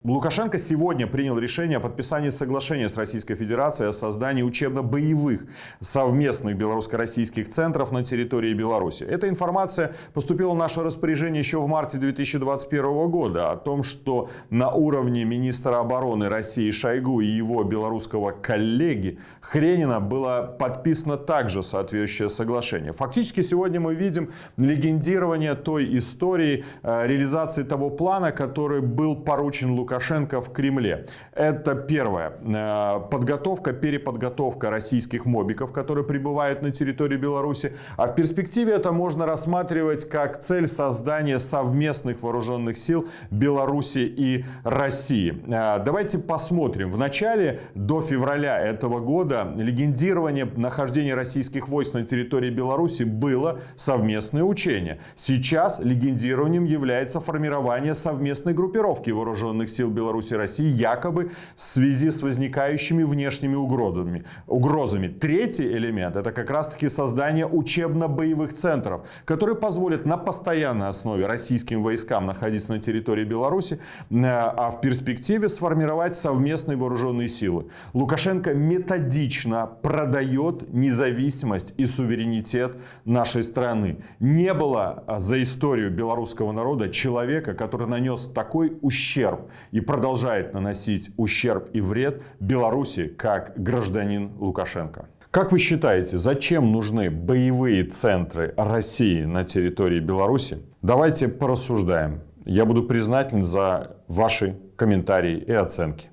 Лукашенко сегодня принял решение о подписании соглашения с Российской Федерацией о создании учебно-боевых совместных белорусско-российских центров на территории Беларуси. Эта информация поступила в наше распоряжение еще в марте 2021 года о том, что на уровне министра обороны России Шойгу и его белорусского коллеги Хренина было подписано также соответствующее соглашение. Фактически сегодня мы видим легендирование той истории реализации того плана, который был поручен Лукашенко в Кремле. Это первое. Подготовка, переподготовка российских мобиков, которые прибывают на территории Беларуси. А в перспективе это можно рассматривать как цель создания совместных вооруженных сил Беларуси и России. Давайте посмотрим. В начале, до февраля этого года, легендирование нахождения российских войск на территории Беларуси было совместное учение. Сейчас легендированием является формирование совместной группировки вооруженных сил Беларуси и России якобы в связи с возникающими внешними угрозами. Третий элемент — это как раз-таки создание учебно-боевых центров, которые позволят на постоянной основе российским войскам находиться на территории Беларуси, а в перспективе сформировать совместные вооруженные силы. Лукашенко методично продает независимость и суверенитет нашей страны. Не было за историю белорусского народа человека, который нанес такой ущерб и продолжает наносить ущерб и вред Беларуси, как гражданин Лукашенко. Как вы считаете, зачем нужны боевые центры России на территории Беларуси? Давайте порассуждаем. Я буду признателен за ваши комментарии и оценки.